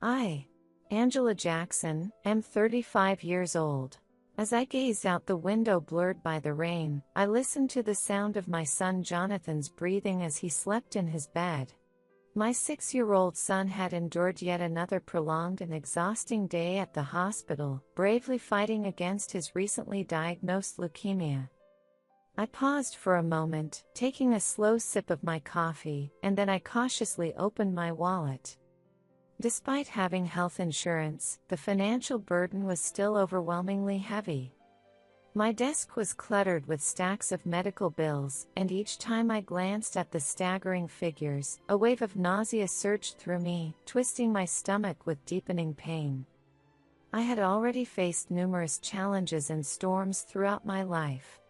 I, Angela Jackson, am 35 years old. As I gazed out the window blurred by the rain, I listened to the sound of my son Jonathan's breathing as he slept in his bed. My 6-year-old son had endured yet another prolonged and exhausting day at the hospital, bravely fighting against his recently diagnosed leukemia. I paused for a moment, taking a slow sip of my coffee, and then I cautiously opened my wallet. Despite having health insurance, the financial burden was still overwhelmingly heavy. My desk was cluttered with stacks of medical bills, and each time I glanced at the staggering figures, a wave of nausea surged through me, twisting my stomach with deepening pain. I had already faced numerous challenges and storms throughout my life.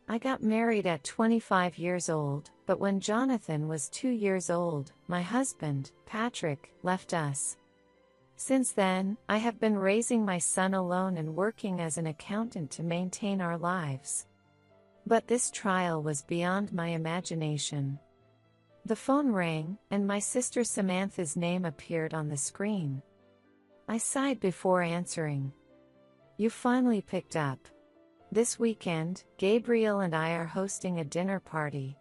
I got married at 25 years old, but when Jonathan was 2 years old, my husband, Patrick, left us. Since then, I have been raising my son alone and working as an accountant to maintain our lives. But this trial was beyond my imagination. The phone rang, and my sister Samantha's name appeared on the screen. I sighed before answering. "You finally picked up. This weekend, Gabriel and I are hosting a dinner party.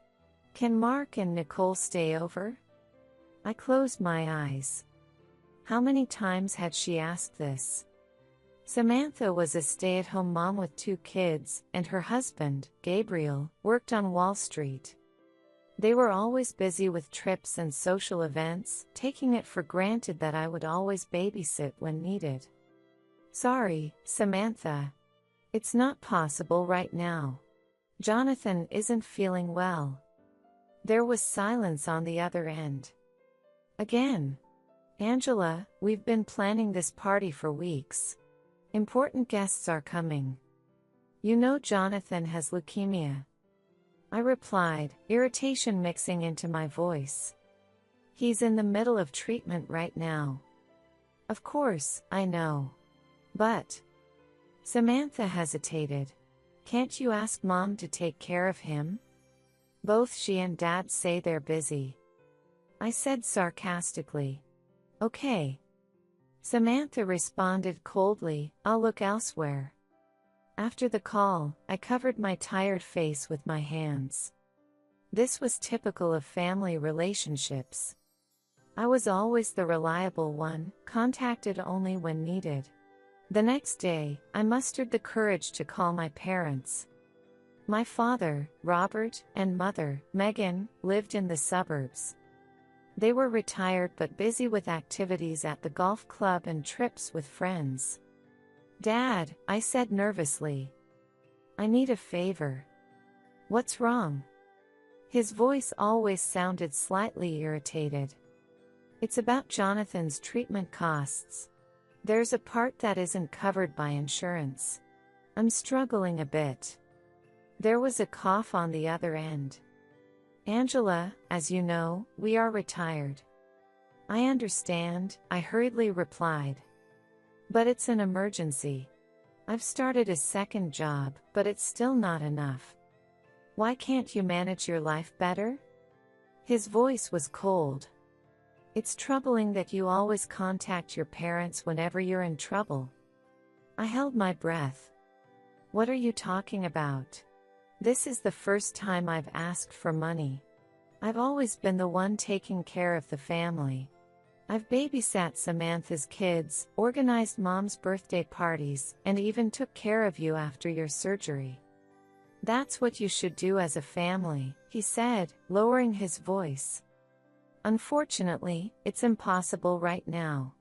Can Mark and Nicole stay over?" I closed my eyes. How many times had she asked this? Samantha was a stay-at-home mom with 2 kids, and her husband, Gabriel, worked on Wall Street. They were always busy with trips and social events, taking it for granted that I would always babysit when needed. "Sorry, Samantha. It's not possible right now. Jonathan isn't feeling well." There was silence on the other end. Again. "Angela, we've been planning this party for weeks. Important guests are coming. You know Jonathan has leukemia." I replied, irritation mixing into my voice. "He's in the middle of treatment right now." "Of course, I know. But..." Samantha hesitated. "Can't you ask Mom to take care of him? Both she and Dad say they're busy." I said sarcastically. "Okay." Samantha responded coldly, "I'll look elsewhere." After the call, I covered my tired face with my hands. This was typical of family relationships. I was always the reliable one, contacted only when needed. The next day, I mustered the courage to call my parents. My father, Robert, and mother, Megan, lived in the suburbs. They were retired but busy with activities at the golf club and trips with friends. "Dad," I said nervously. "I need a favor." "What's wrong?" His voice always sounded slightly irritated. "It's about Jonathan's treatment costs. There's a part that isn't covered by insurance. I'm struggling a bit." There was a cough on the other end. "Angela, as you know, we are retired." "I understand," I hurriedly replied. "But it's an emergency. I've started a second job, but it's still not enough. Why can't you manage your life better?" His voice was cold. "It's troubling that you always contact your parents whenever you're in trouble." I held my breath. "What are you talking about? This is the first time I've asked for money. I've always been the one taking care of the family. I've babysat Samantha's kids, organized Mom's birthday parties, and even took care of you after your surgery. That's what you should do as a family," he said, lowering his voice. "Unfortunately, it's impossible right now.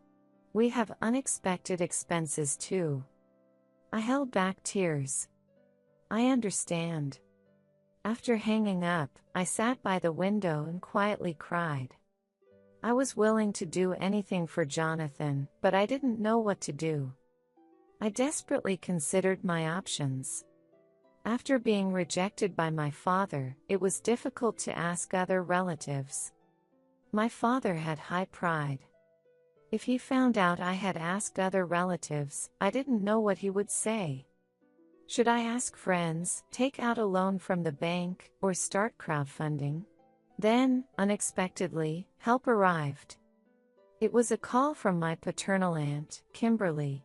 We have unexpected expenses too." I held back tears. "I understand." After hanging up, I sat by the window and quietly cried. I was willing to do anything for Jonathan, but I didn't know what to do. I desperately considered my options. After being rejected by my father, it was difficult to ask other relatives. My father had high pride. If he found out I had asked other relatives, I didn't know what he would say. Should I ask friends, take out a loan from the bank, or start crowdfunding? Then, unexpectedly, help arrived. It was a call from my paternal aunt, Kimberly.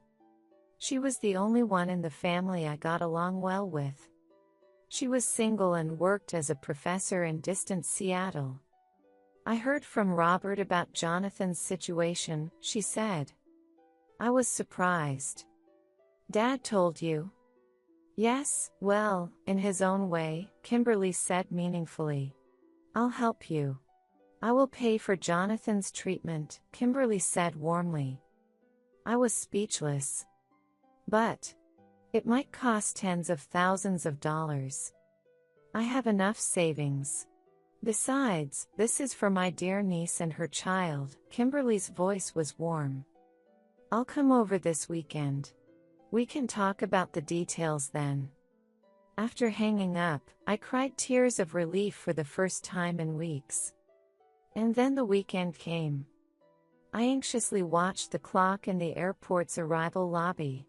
She was the only one in the family I got along well with. She was single and worked as a professor in distant Seattle. "I heard from Robert about Jonathan's situation," she said. I was surprised. "Dad told you?" "Yes, well, in his own way," Kimberly said meaningfully. "I'll help you. I will pay for Jonathan's treatment," Kimberly said warmly. I was speechless. "But it might cost tens of thousands of dollars. I have enough savings. Besides, this is for my dear niece and her child." Kimberly's voice was warm. "I'll come over this weekend. We can talk about the details then." After hanging up, I cried tears of relief for the first time in weeks. And then the weekend came. I anxiously watched the clock in the airport's arrival lobby.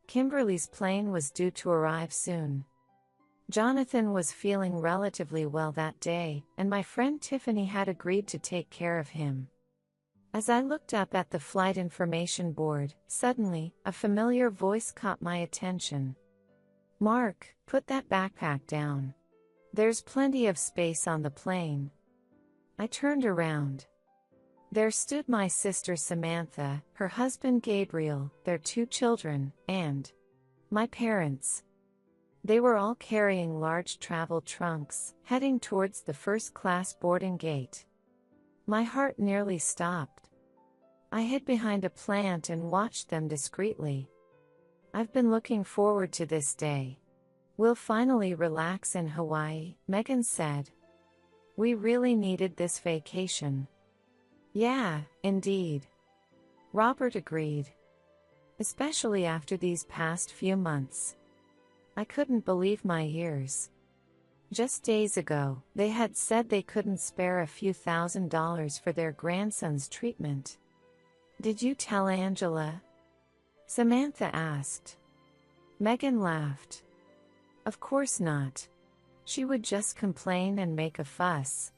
Kimberly's plane was due to arrive soon. Jonathan was feeling relatively well that day, and my friend Tiffany had agreed to take care of him. As I looked up at the flight information board, suddenly, a familiar voice caught my attention. "Mark, put that backpack down. There's plenty of space on the plane." I turned around. There stood my sister Samantha, her husband Gabriel, their 2 children, and my parents. They were all carrying large travel trunks, heading towards the first-class boarding gate. My heart nearly stopped. I hid behind a plant and watched them discreetly. "I've been looking forward to this day. We'll finally relax in Hawaii," Megan said. "We really needed this vacation." "Yeah, indeed." Robert agreed. "Especially after these past few months." I couldn't believe my ears. Just days ago, they had said they couldn't spare a few $1,000s for their grandson's treatment. "Did you tell Angela?" Samantha asked. Megan laughed. "Of course not. She would just complain and make a fuss.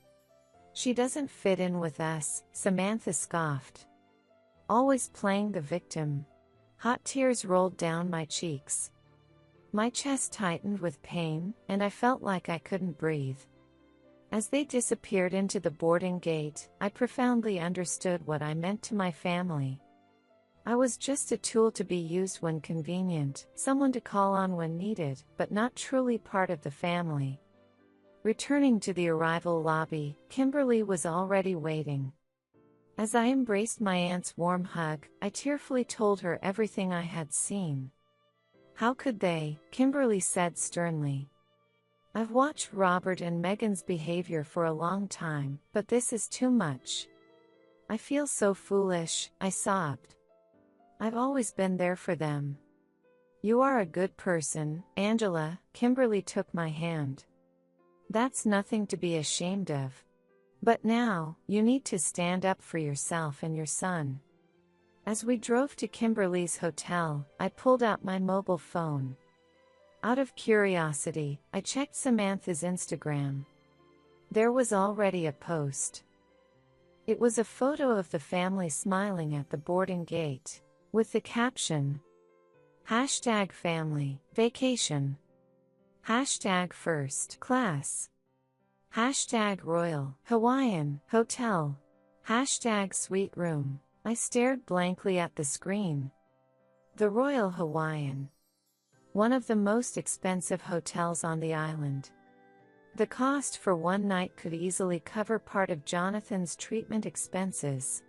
She doesn't fit in with us," Samantha scoffed. "Always playing the victim." Hot tears rolled down my cheeks. My chest tightened with pain, and I felt like I couldn't breathe. As they disappeared into the boarding gate, I profoundly understood what I meant to my family. I was just a tool to be used when convenient, someone to call on when needed, but not truly part of the family. Returning to the arrival lobby, Kimberly was already waiting. As I embraced my aunt's warm hug, I tearfully told her everything I had seen. "How could they?" Kimberly said sternly. "I've watched Robert and Megan's behavior for a long time, but this is too much. I feel so foolish," I sobbed. "I've always been there for them." "You are a good person, Angela," Kimberly took my hand. "That's nothing to be ashamed of. But now, you need to stand up for yourself and your son." As we drove to Kimberly's hotel, I pulled out my mobile phone. Out of curiosity, I checked Samantha's Instagram. There was already a post. It was a photo of the family smiling at the boarding gate, with the caption, #family vacation, #first class, #Royal Hawaiian hotel, #suite room. I stared blankly at the screen. The Royal Hawaiian. One of the most expensive hotels on the island. The cost for one night could easily cover part of Jonathan's treatment expenses.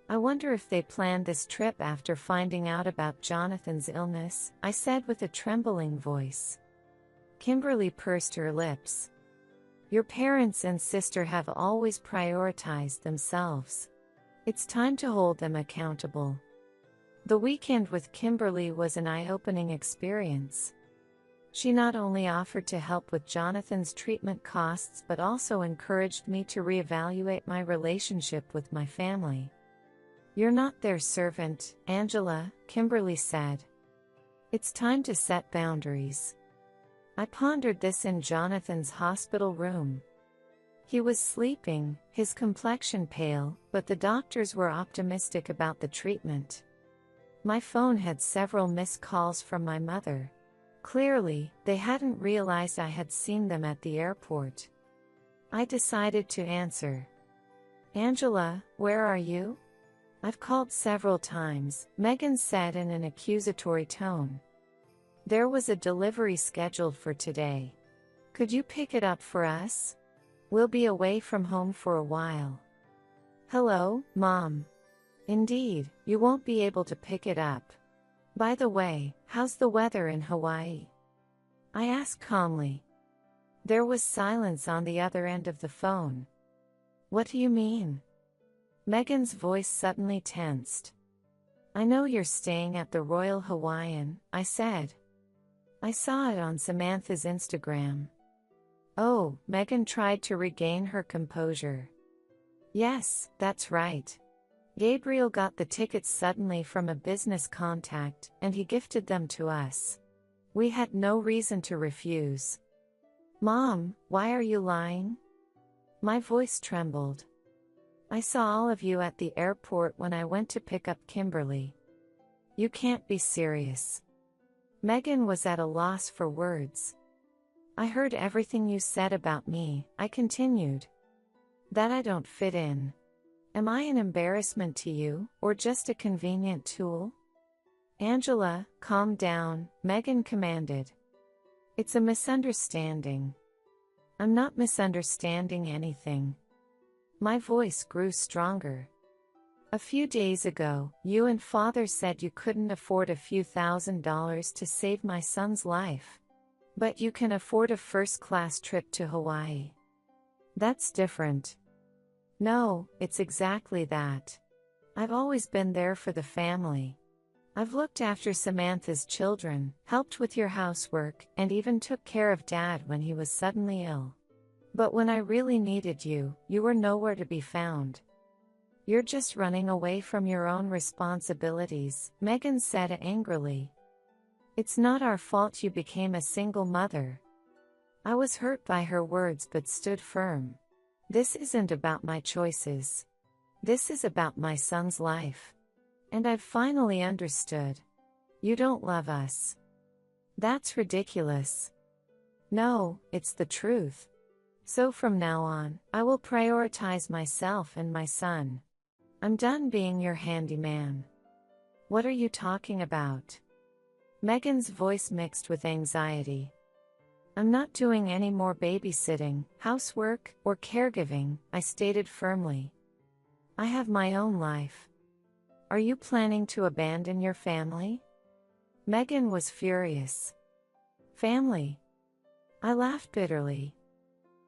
"I wonder if they planned this trip after finding out about Jonathan's illness," I said with a trembling voice. Kimberly pursed her lips. "Your parents and sister have always prioritized themselves. It's time to hold them accountable." The weekend with Kimberly was an eye-opening experience. She not only offered to help with Jonathan's treatment costs but also encouraged me to reevaluate my relationship with my family. "You're not their servant, Angela," Kimberly said. "It's time to set boundaries." I pondered this in Jonathan's hospital room. He was sleeping, his complexion pale, but the doctors were optimistic about the treatment. My phone had several missed calls from my mother. Clearly, they hadn't realized I had seen them at the airport. I decided to answer. "Angela, where are you?" "I've called several times," Megan said in an accusatory tone. "There was a delivery scheduled for today. Could you pick it up for us? We'll be away from home for a while." "Hello, Mom. Indeed, you won't be able to pick it up. By the way, how's the weather in Hawaii?" I asked calmly. There was silence on the other end of the phone. "What do you mean?" Megan's voice suddenly tensed. "I know you're staying at the Royal Hawaiian," I said. "I saw it on Samantha's Instagram." "Oh," Megan tried to regain her composure. "Yes, that's right. Gabriel got the tickets suddenly from a business contact, and he gifted them to us. We had no reason to refuse." "Mom, why are you lying?" My voice trembled. "I saw all of you at the airport when I went to pick up Kimberly. You can't be serious." Megan was at a loss for words. "I heard everything you said about me," I continued. "That I don't fit in. Am I an embarrassment to you, or just a convenient tool?" "Angela, calm down," Megan commanded. "It's a misunderstanding." "I'm not misunderstanding anything." My voice grew stronger. "A few days ago, you and Father said you couldn't afford a few $1,000s to save my son's life. But you can afford a first-class trip to Hawaii. That's different." "No, it's exactly that. I've always been there for the family. I've looked after Samantha's children, helped with your housework, and even took care of Dad when he was suddenly ill. But when I really needed you, you were nowhere to be found. You're just running away from your own responsibilities," Megan said angrily. "It's not our fault you became a single mother." I was hurt by her words but stood firm. This isn't about my choices. This is about my son's life. And I've finally understood. You don't love us. That's ridiculous. No, it's the truth. So from now on, I will prioritize myself and my son. I'm done being your handyman. What are you talking about? Megan's voice mixed with anxiety. I'm not doing any more babysitting, housework, or caregiving, I stated firmly. I have my own life. Are you planning to abandon your family? Megan was furious. Family? I laughed bitterly.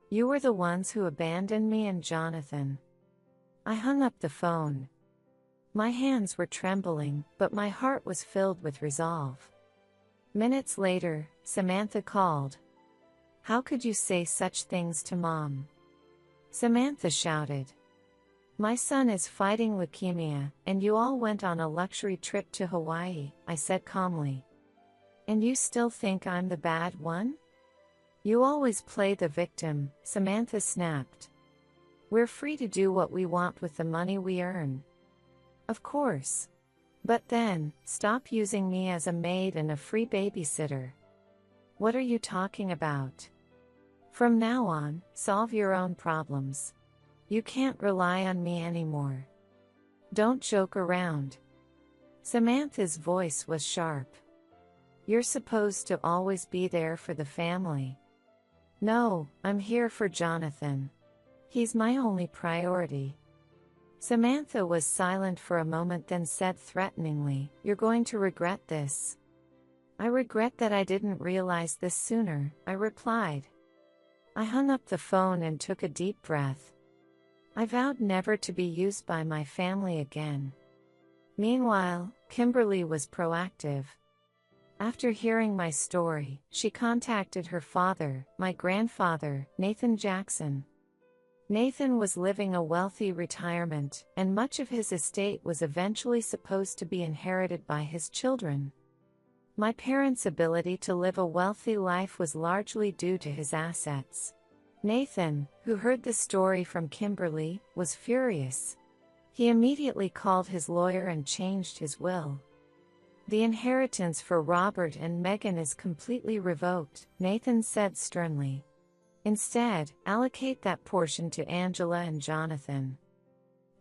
You were the ones who abandoned me and Jonathan. I hung up the phone. My hands were trembling, but my heart was filled with resolve. Minutes later, Samantha called. How could you say such things to Mom? Samantha shouted. My son is fighting leukemia, and you all went on a luxury trip to Hawaii, I said calmly. And you still think I'm the bad one? You always play the victim, Samantha snapped. We're free to do what we want with the money we earn. Of course. But then, stop using me as a maid and a free babysitter. What are you talking about? From now on, solve your own problems. You can't rely on me anymore. Don't joke around. Samantha's voice was sharp. You're supposed to always be there for the family. No, I'm here for Jonathan. He's my only priority. Samantha was silent for a moment, then said threateningly, You're going to regret this. I regret that I didn't realize this sooner, I replied. I hung up the phone and took a deep breath. I vowed never to be used by my family again. Meanwhile, Kimberly was proactive. After hearing my story, she contacted her father, my grandfather, Nathan Jackson. Nathan was living a wealthy retirement, and much of his estate was eventually supposed to be inherited by his children. My parents' ability to live a wealthy life was largely due to his assets. Nathan, who heard the story from Kimberly, was furious. He immediately called his lawyer and changed his will. The inheritance for Robert and Megan is completely revoked, Nathan said sternly. Instead, allocate that portion to Angela and Jonathan.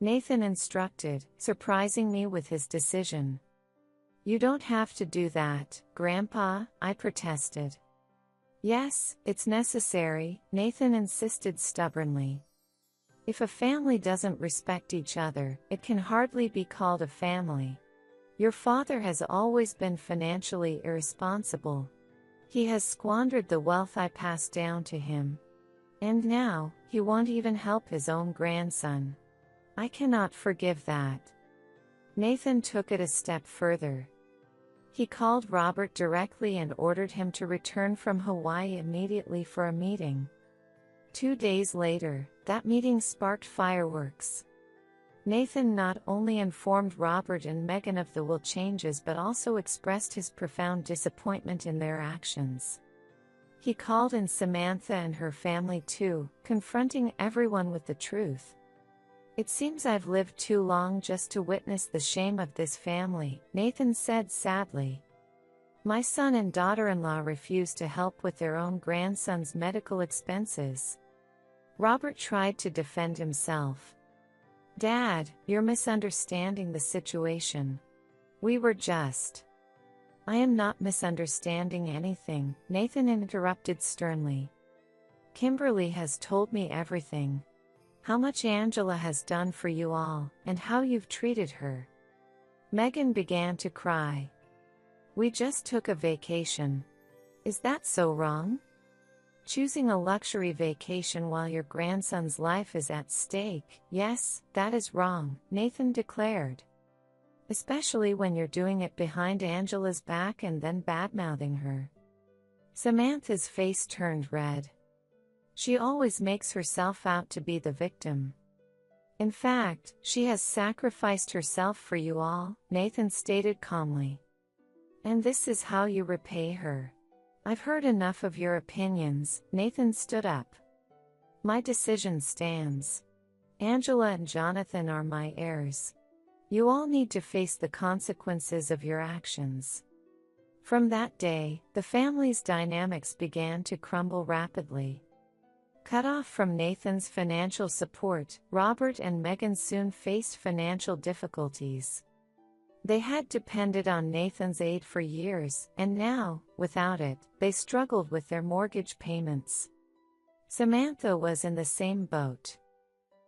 Nathan instructed, surprising me with his decision. You don't have to do that, Grandpa, I protested. Yes, it's necessary, Nathan insisted stubbornly. If a family doesn't respect each other, it can hardly be called a family. Your father has always been financially irresponsible. He has squandered the wealth I passed down to him. And now, he won't even help his own grandson. I cannot forgive that. Nathan took it a step further. He called Robert directly and ordered him to return from Hawaii immediately for a meeting. 2 days later, that meeting sparked fireworks. Nathan not only informed Robert and Megan of the will changes but also expressed his profound disappointment in their actions. He called in Samantha and her family too, confronting everyone with the truth. It seems I've lived too long just to witness the shame of this family, Nathan said sadly. My son and daughter-in-law refuse to help with their own grandson's medical expenses. Robert tried to defend himself. Dad, you're misunderstanding the situation. We were just. I am not misunderstanding anything, Nathan interrupted sternly. Kimberly has told me everything. How much Angela has done for you all, and how you've treated her. Megan began to cry. We just took a vacation. Is that so wrong? Choosing a luxury vacation while your grandson's life is at stake, yes, that is wrong, Nathan declared. Especially when you're doing it behind Angela's back and then bad-mouthing her. Samantha's face turned red. She always makes herself out to be the victim. In fact, she has sacrificed herself for you all, Nathan stated calmly. And this is how you repay her. I've heard enough of your opinions, Nathan stood up. My decision stands. Angela and Jonathan are my heirs. You all need to face the consequences of your actions. From that day, the family's dynamics began to crumble rapidly. Cut off from Nathan's financial support, Robert and Megan soon faced financial difficulties. They had depended on Nathan's aid for years, and now, without it, they struggled with their mortgage payments. Samantha was in the same boat.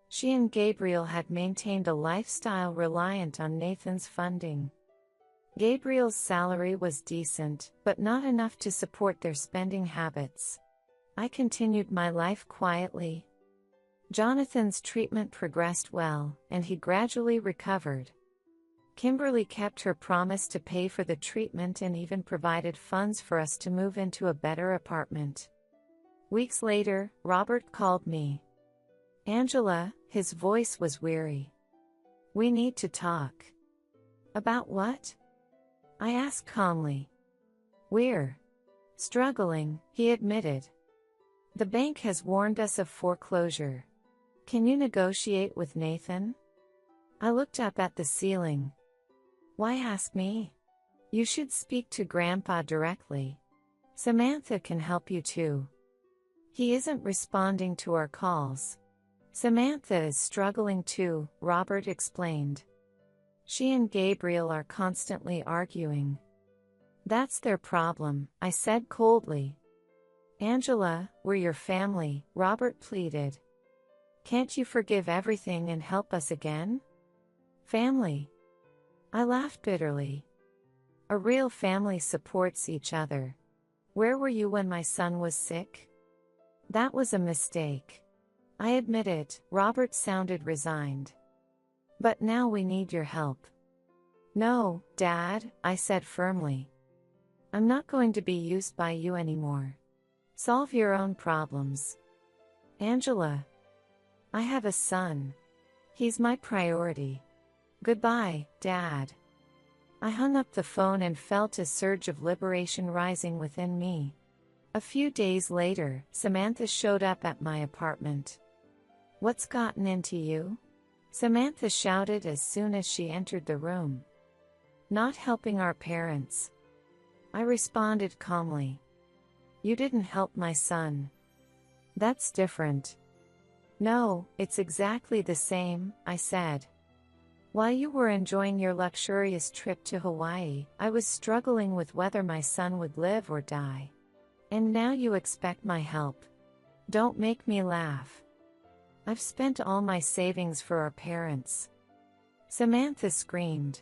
She and Gabriel had maintained a lifestyle reliant on Nathan's funding. Gabriel's salary was decent, but not enough to support their spending habits. I continued my life quietly. Jonathan's treatment progressed well, and he gradually recovered. Kimberly kept her promise to pay for the treatment and even provided funds for us to move into a better apartment. Weeks later, Robert called me. Angela, his voice was weary. We need to talk. About what? I asked calmly. We're struggling, he admitted. The bank has warned us of foreclosure. Can you negotiate with Nathan? I looked up at the ceiling. Why ask me? You should speak to Grandpa directly. Samantha can help you too. He isn't responding to our calls. Samantha is struggling too, Robert explained. She and Gabriel are constantly arguing. That's their problem, I said coldly. Angela, we're your family, Robert pleaded. Can't you forgive everything and help us again? Family. I laughed bitterly. A real family supports each other. Where were you when my son was sick? That was a mistake. I admit it, Robert sounded resigned. But now we need your help. No, Dad, I said firmly. I'm not going to be used by you anymore. Solve your own problems. Angela. I have a son. He's my priority. Goodbye, Dad. I hung up the phone and felt a surge of liberation rising within me. A few days later, Samantha showed up at my apartment. "What's gotten into you?" Samantha shouted as soon as she entered the room. "Not helping our parents." I responded calmly. "You didn't help my son." "That's different." "No, it's exactly the same," I said. "While you were enjoying your luxurious trip to Hawaii, I was struggling with whether my son would live or die. And now you expect my help. Don't make me laugh. I've spent all my savings for our parents." Samantha screamed.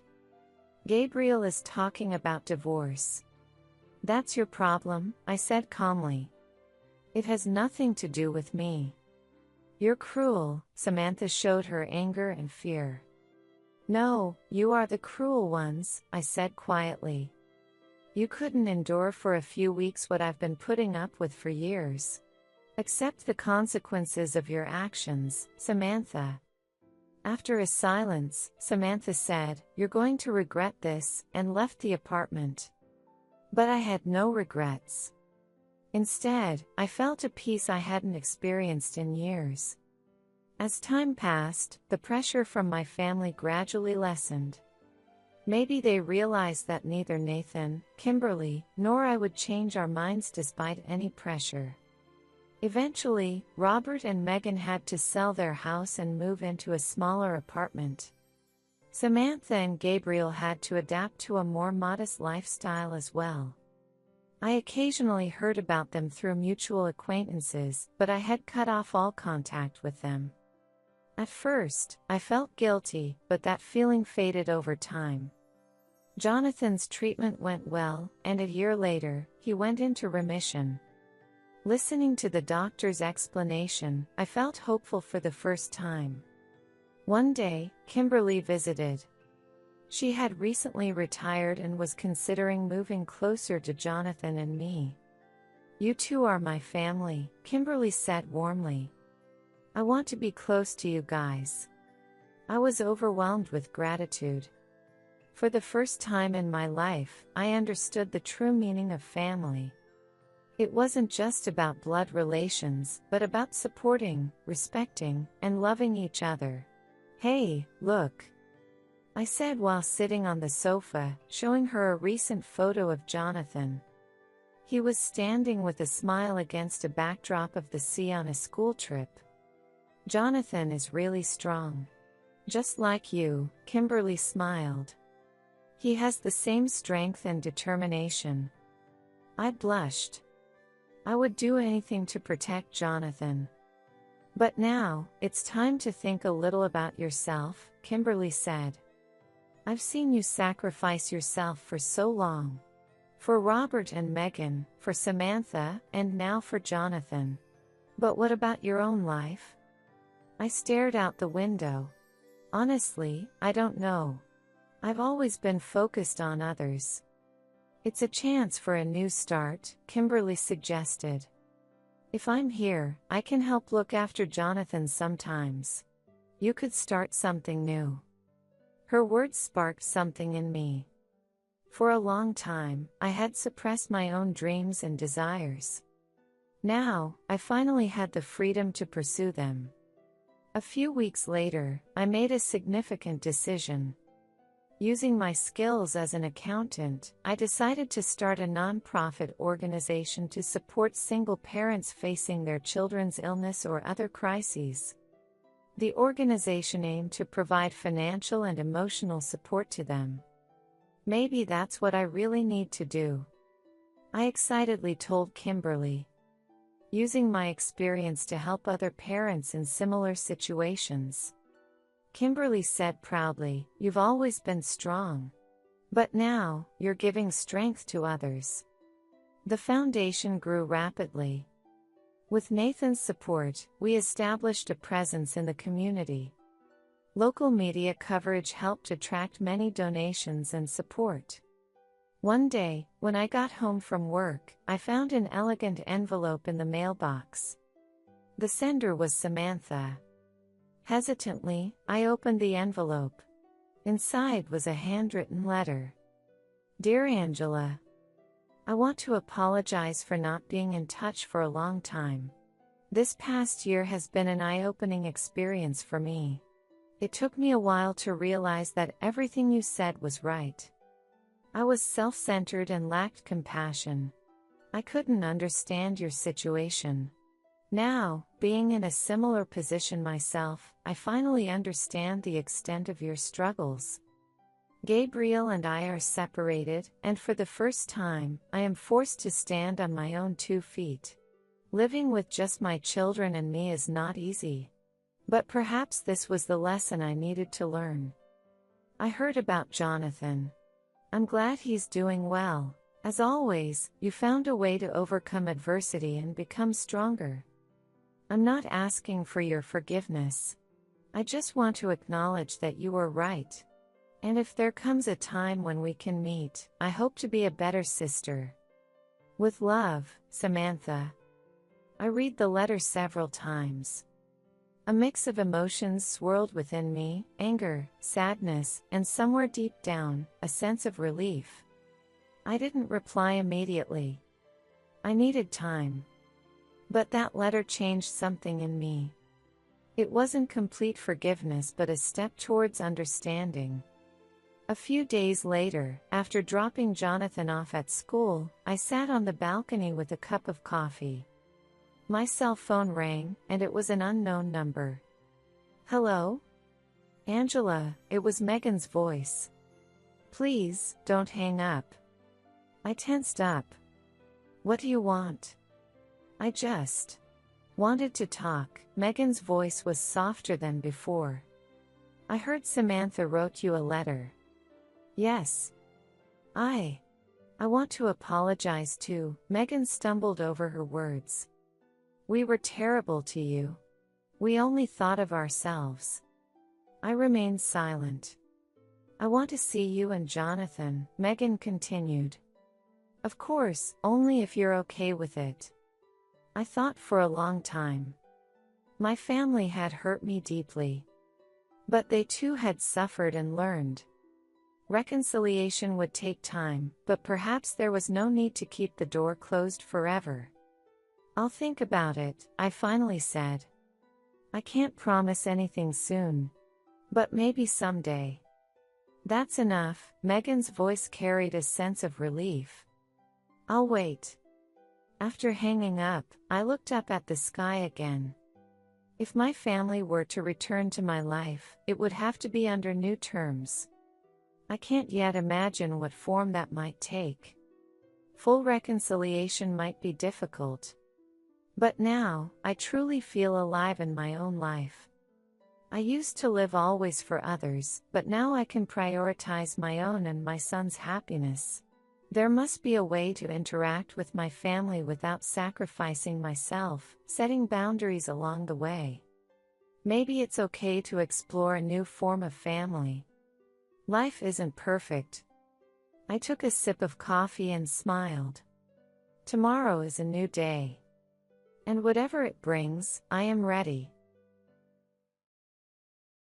"Gabriel is talking about divorce." "That's your problem," I said calmly. "It has nothing to do with me." "You're cruel," Samantha showed her anger and fear. "No, you are the cruel ones," I said quietly. "You couldn't endure for a few weeks what I've been putting up with for years. Accept the consequences of your actions, Samantha." After a silence, Samantha said, "You're going to regret this," and left the apartment. But I had no regrets. Instead, I felt a peace I hadn't experienced in years. As time passed, the pressure from my family gradually lessened. Maybe they realized that neither Nathan, Kimberly, nor I would change our minds despite any pressure. Eventually, Robert and Megan had to sell their house and move into a smaller apartment. Samantha and Gabriel had to adapt to a more modest lifestyle as well. I occasionally heard about them through mutual acquaintances, but I had cut off all contact with them. At first, I felt guilty, but that feeling faded over time. Jonathan's treatment went well, and a year later, he went into remission. Listening to the doctor's explanation, I felt hopeful for the first time. One day, Kimberly visited. She had recently retired and was considering moving closer to Jonathan and me. "You two are my family," Kimberly said warmly. "I want to be close to you guys." I was overwhelmed with gratitude. For the first time in my life, I understood the true meaning of family. It wasn't just about blood relations, but about supporting, respecting, and loving each other. "Hey, look," I said while sitting on the sofa, showing her a recent photo of Jonathan. He was standing with a smile against a backdrop of the sea on a school trip. "Jonathan is really strong. Just like you," Kimberly smiled. "He has the same strength and determination." I blushed. I would do anything to protect Jonathan. "But now, it's time to think a little about yourself," Kimberly said. "I've seen you sacrifice yourself for so long. For Robert and Megan, for Samantha, and now for Jonathan. But what about your own life?" I stared out the window. "Honestly, I don't know. I've always been focused on others." "It's a chance for a new start," Kimberly suggested. "If I'm here, I can help look after Jonathan sometimes. You could start something new." Her words sparked something in me. For a long time, I had suppressed my own dreams and desires. Now, I finally had the freedom to pursue them. A few weeks later, I made a significant decision. Using my skills as an accountant, I decided to start a nonprofit organization to support single parents facing their children's illness or other crises. The organization aimed to provide financial and emotional support to them. "Maybe that's what I really need to do," I excitedly told Kimberly. Using my experience to help other parents in similar situations. Kimberly said proudly, "You've always been strong. But now, you're giving strength to others." The foundation grew rapidly. With Nathan's support, we established a presence in the community. Local media coverage helped attract many donations and support. One day, when I got home from work, I found an elegant envelope in the mailbox. The sender was Samantha. Hesitantly, I opened the envelope. Inside was a handwritten letter. "Dear Angela, I want to apologize for not being in touch for a long time. This past year has been an eye-opening experience for me. It took me a while to realize that everything you said was right. I was self-centered and lacked compassion. I couldn't understand your situation. Now, being in a similar position myself, I finally understand the extent of your struggles. Gabriel and I are separated, and for the first time, I am forced to stand on my own 2 feet. Living with just my children and me is not easy. But perhaps this was the lesson I needed to learn. I heard about Jonathan. I'm glad he's doing well. As always, you found a way to overcome adversity and become stronger. I'm not asking for your forgiveness. I just want to acknowledge that you were right. And if there comes a time when we can meet, I hope to be a better sister. With love, Samantha. I read the letter several times. A mix of emotions swirled within me, anger, sadness, and somewhere deep down, a sense of relief. I didn't reply immediately. I needed time. But that letter changed something in me. It wasn't complete forgiveness but a step towards understanding. A few days later, after dropping Jonathan off at school, I sat on the balcony with a cup of coffee. My cell phone rang, and it was an unknown number. Hello? Angela, it was Megan's voice. Please, don't hang up. I tensed up. What do you want? I just wanted to talk. Megan's voice was softer than before. I heard Samantha wrote you a letter. Yes. I want to apologize too. Megan stumbled over her words. We were terrible to you. We only thought of ourselves. I remained silent. I want to see you and Jonathan, Megan continued. Of course, only if you're okay with it. I thought for a long time. My family had hurt me deeply. But they too had suffered and learned. Reconciliation would take time, but perhaps there was no need to keep the door closed forever. I'll think about it, I finally said. I can't promise anything soon. But maybe someday. That's enough, Megan's voice carried a sense of relief. I'll wait. After hanging up, I looked up at the sky again. If my family were to return to my life, it would have to be under new terms. I can't yet imagine what form that might take. Full reconciliation might be difficult. But now, I truly feel alive in my own life. I used to live always for others, but now I can prioritize my own and my son's happiness. There must be a way to interact with my family without sacrificing myself, setting boundaries along the way. Maybe it's okay to explore a new form of family. Life isn't perfect. I took a sip of coffee and smiled. Tomorrow is a new day. And whatever it brings, I am ready.